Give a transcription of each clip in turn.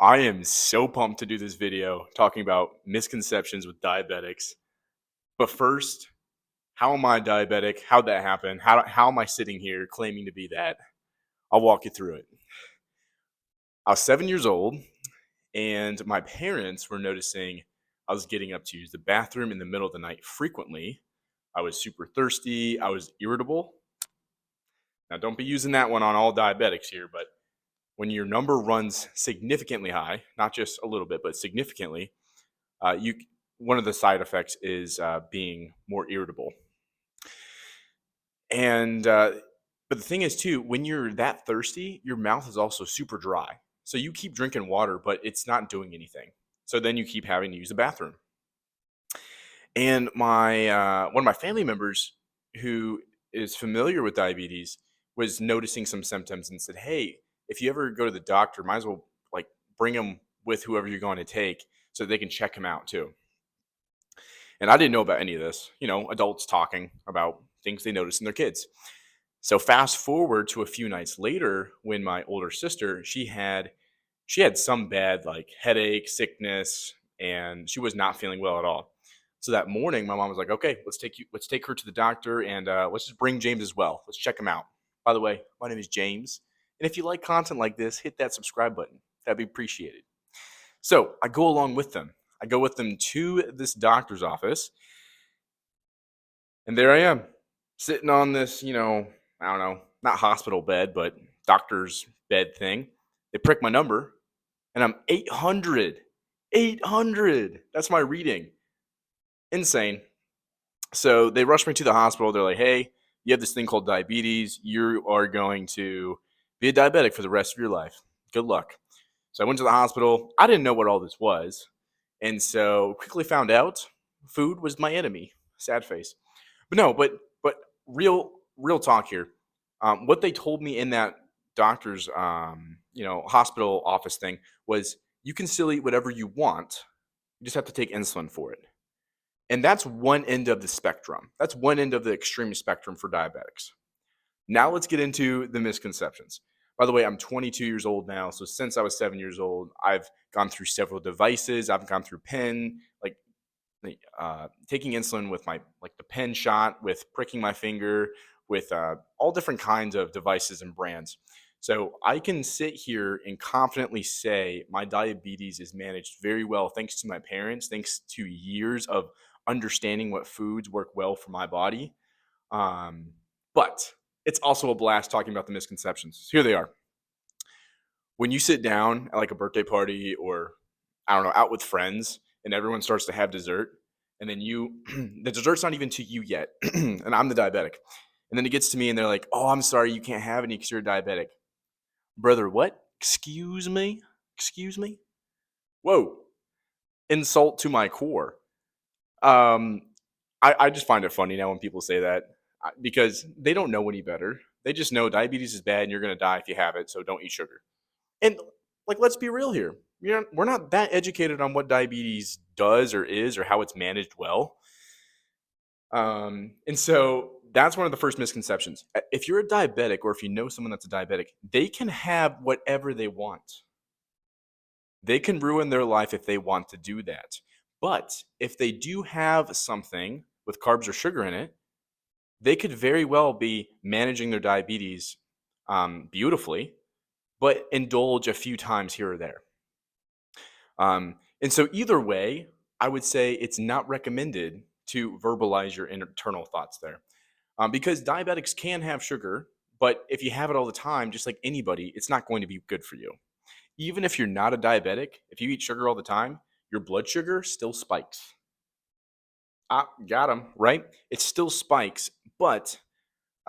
I am so pumped to do this video talking about misconceptions with diabetics. But first, how am I diabetic? How'd that happen? How am I sitting here claiming to be that? I'll walk you through it. I was 7 years old, and my parents were noticing I was getting up to use the bathroom in the middle of the night frequently. I was super thirsty. I was irritable. Now, don't be using that one on all diabetics here, but when your number runs significantly high, not just a little bit, but significantly, you one of the side effects is being more irritable. And but the thing is too, when you're that thirsty, your mouth is also super dry. So you keep drinking water, but it's not doing anything. So then you keep having to use the bathroom. And my one of my family members who is familiar with diabetes was noticing some symptoms and said, "Hey, if you ever go to the doctor, might as well like bring him with whoever you're going to take so they can check him out too." And I didn't know about any of this, adults talking about things they notice in their kids. So fast forward to a few nights later when my older sister, she had some bad like headache, sickness, and she was not feeling well at all. So that morning, my mom was like, "Okay, let's take her to the doctor, and let's just bring James as well. Let's check him out." By the way, my name is James, and if you like content like this, hit that subscribe button. That'd be appreciated. So I go along with them. I go with them to this doctor's office, and there I am, sitting on this, I don't know, not hospital bed, but doctor's bed thing. They prick my number, and I'm 800. 800. That's my reading. Insane. So they rush me to the hospital. They're like, "Hey, you have this thing called diabetes. You are going to be a diabetic for the rest of your life. Good luck." So I went to the hospital. I didn't know what all this was. And so quickly found out food was my enemy. Sad face. But no, but real talk here. What they told me in that doctor's hospital office thing was you can still eat whatever you want. You just have to take insulin for it. And that's one end of the spectrum. That's one end of the extreme spectrum for diabetics. Now let's get into the misconceptions. By the way, I'm 22 years old now. So since I was 7 years old, I've gone through several devices. I've gone through pen, taking insulin with my like the pen shot, with pricking my finger, with all different kinds of devices and brands. So I can sit here and confidently say my diabetes is managed very well thanks to my parents, thanks to years of understanding what foods work well for my body. But it's also a blast talking about the misconceptions. Here they are. When you sit down at like a birthday party or I don't know, out with friends and everyone starts to have dessert, and then the dessert's not even to you yet, and I'm the diabetic. And then it gets to me and they're like, "Oh, I'm sorry, you can't have any because you're a diabetic." Brother, what? Excuse me? Excuse me? Whoa. Insult to my core. Um, I just find it funny now when people say that because they don't know any better. They just know diabetes is bad and you're going to die if you have it, so don't eat sugar. And like, let's be real here. We're not that educated on what diabetes does or is or how it's managed well. And so that's one of the first misconceptions. If you're a diabetic or if you know someone that's a diabetic, they can have whatever they want. They can ruin their life if they want to do that. But if they do have something with carbs or sugar in it, they could very well be managing their diabetes beautifully, but indulge a few times here or there. And so either way, I would say it's not recommended to verbalize your internal thoughts there. Because diabetics can have sugar, but if you have it all the time, just like anybody, it's not going to be good for you. Even if you're not a diabetic, if you eat sugar all the time, your blood sugar still spikes. Ah, got him, right? It still spikes, but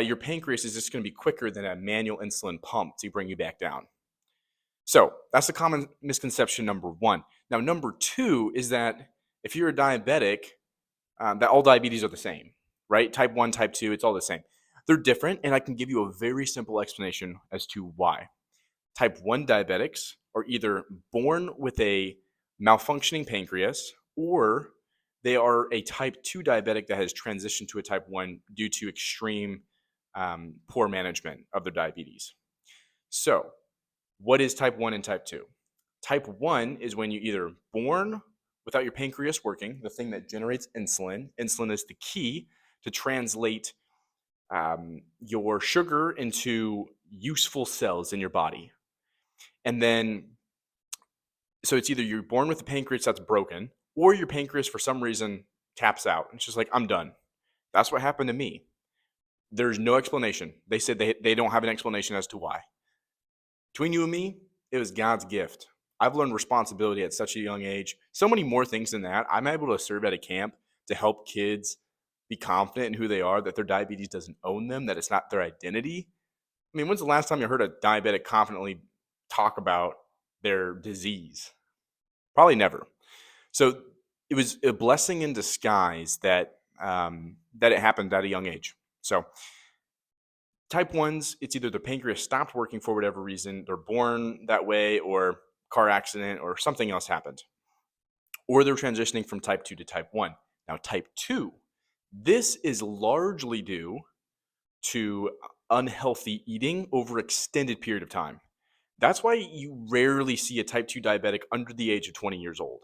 your pancreas is just going to be quicker than a manual insulin pump to bring you back down. So that's a common misconception number one. Now, number two is that if you're a diabetic, that all diabetes are the same, right? Type 1, type 2, it's all the same. They're different, and I can give you a very simple explanation as to why. Type 1 diabetics are either born with a malfunctioning pancreas or they are a type 2 diabetic that has transitioned to a type 1 due to extreme poor management of their diabetes. So, what is type 1 and type 2? Type 1 is when you either born without your pancreas working, the thing that generates insulin. Insulin is the key to translate your sugar into useful cells in your body. And then, so it's either you're born with a pancreas that's broken, or your pancreas for some reason taps out. It's just like, I'm done. That's what happened to me. There's no explanation. They said they don't have an explanation as to why. Between you and me, it was God's gift. I've learned responsibility at such a young age. So many more things than that. I'm able to serve at a camp to help kids be confident in who they are, that their diabetes doesn't own them, that it's not their identity. I mean, when's the last time you heard a diabetic confidently talk about their disease? Probably never. So it was a blessing in disguise that that it happened at a young age. So type 1s, it's either the pancreas stopped working for whatever reason, they're born that way, or car accident, or something else happened. Or they're transitioning from type 2 to type 1. Now, type 2, this is largely due to unhealthy eating over extended period of time. That's why you rarely see a type 2 diabetic under the age of 20 years old.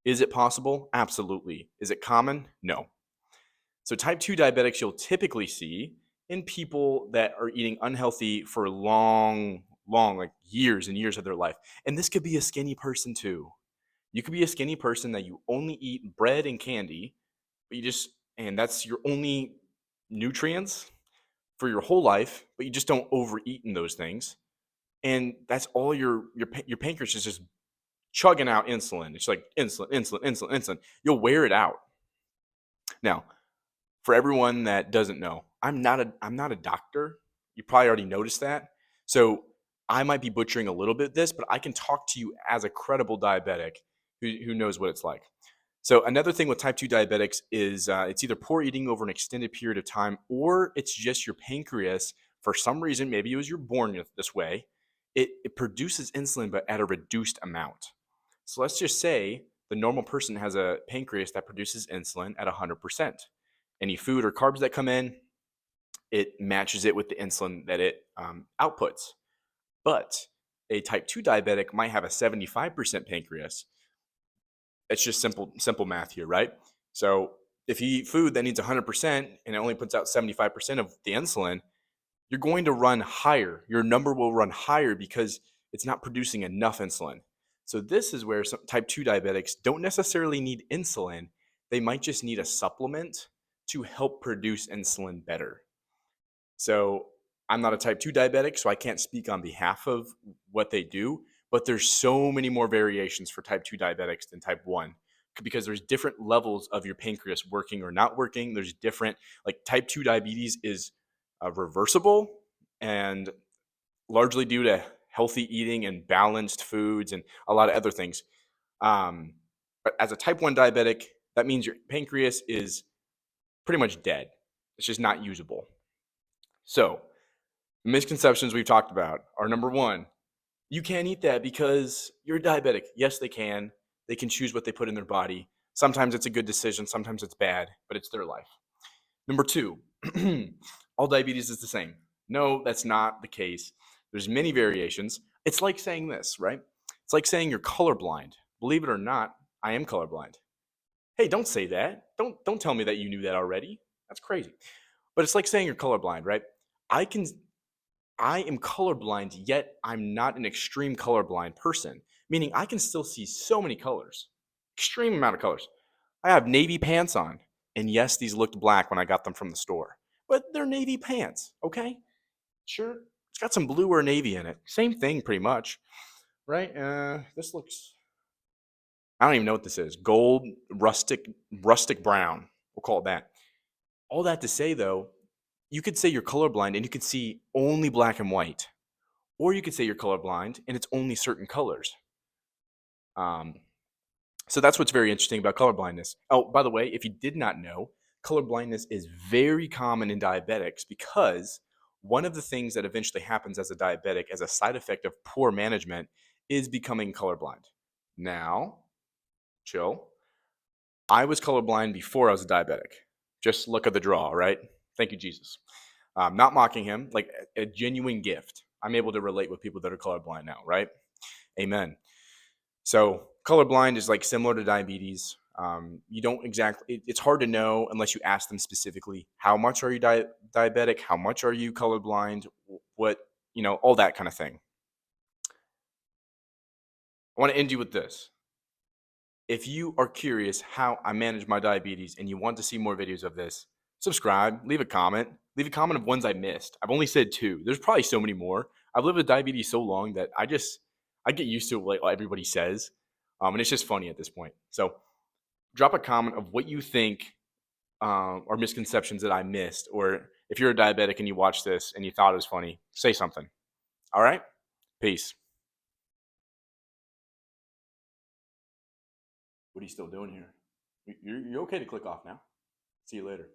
Is it possible? Absolutely. Is it common? No. So type 2 diabetics you'll typically see in people that are eating unhealthy for long, like years and years of their life. And this could be a skinny person too. You could be a skinny person that you only eat bread and candy, but and that's your only nutrients for your whole life, but you just don't overeat in those things. And that's all your pancreas is just chugging out insulin. It's like insulin, insulin, insulin, insulin. You'll wear it out. Now, for everyone that doesn't know, I'm not a doctor. You probably already noticed that. So I might be butchering a little bit this, but I can talk to you as a credible diabetic who knows what it's like. So another thing with type 2 diabetics is it's either poor eating over an extended period of time, or it's just your pancreas, for some reason, maybe it was you're born this way, it produces insulin, but at a reduced amount. So let's just say the normal person has a pancreas that produces insulin at 100%. Any food or carbs that come in, it matches it with the insulin that it outputs. But a type 2 diabetic might have a 75% pancreas. It's just simple math here, right? So if you eat food that needs 100% and it only puts out 75% of the insulin, you're going to run higher. Your number will run higher because it's not producing enough insulin. So this is where some type 2 diabetics don't necessarily need insulin. They might just need a supplement to help produce insulin better. So I'm not a type 2 diabetic, so I can't speak on behalf of what they do, but there's so many more variations for type 2 diabetics than type 1 because there's different levels of your pancreas working or not working. There's different, like type 2 diabetes is reversible and largely due to healthy eating and balanced foods and a lot of other things. But as a type 1 diabetic, that means your pancreas is pretty much dead. It's just not usable. So, misconceptions we've talked about are number one, you can't eat that because you're diabetic. Yes, they can. They can choose what they put in their body. Sometimes it's a good decision, sometimes it's bad, but it's their life. Number two, all diabetes is the same. No, that's not the case. There's many variations. It's like saying this, right? It's like saying you're colorblind. Believe it or not, I am colorblind. Hey, don't say that. Don't tell me that you knew that already. That's crazy. But it's like saying you're colorblind, right? I can I am colorblind, yet I'm not an extreme colorblind person, meaning I can still see so many colors, extreme amount of colors. I have navy pants on, and yes, these looked black when I got them from the store, but they're navy pants, okay? Sure, it's got some blue or navy in it. Same thing, pretty much, right? This looks, I don't even know what this is. Gold, rustic brown. We'll call it that. All that to say, though, you could say you're colorblind and you could see only black and white. Or you could say you're colorblind and it's only certain colors. Um, so that's what's very interesting about colorblindness. Oh, by the way, if you did not know, colorblindness is very common in diabetics because one of the things that eventually happens as a diabetic as a side effect of poor management is becoming colorblind. Now, chill. I was colorblind before I was a diabetic. Just look at the draw, right? Thank you, Jesus. Not mocking him, like a genuine gift. I'm able to relate with people that are colorblind now, right? Amen. So colorblind is like similar to diabetes. You don't exactly. It's hard to know unless you ask them specifically. How much are you diabetic? How much are you colorblind? What all that kind of thing. I want to end you with this. If you are curious how I manage my diabetes and you want to see more videos of this, subscribe, leave a comment. Leave a comment of ones I missed. I've only said 2. There's probably so many more. I've lived with diabetes so long that I get used to what everybody says. And it's just funny at this point. So drop a comment of what you think are misconceptions that I missed. Or if you're a diabetic and you watch this and you thought it was funny, say something. All right? Peace. What are you still doing here? You're okay to click off now. See you later.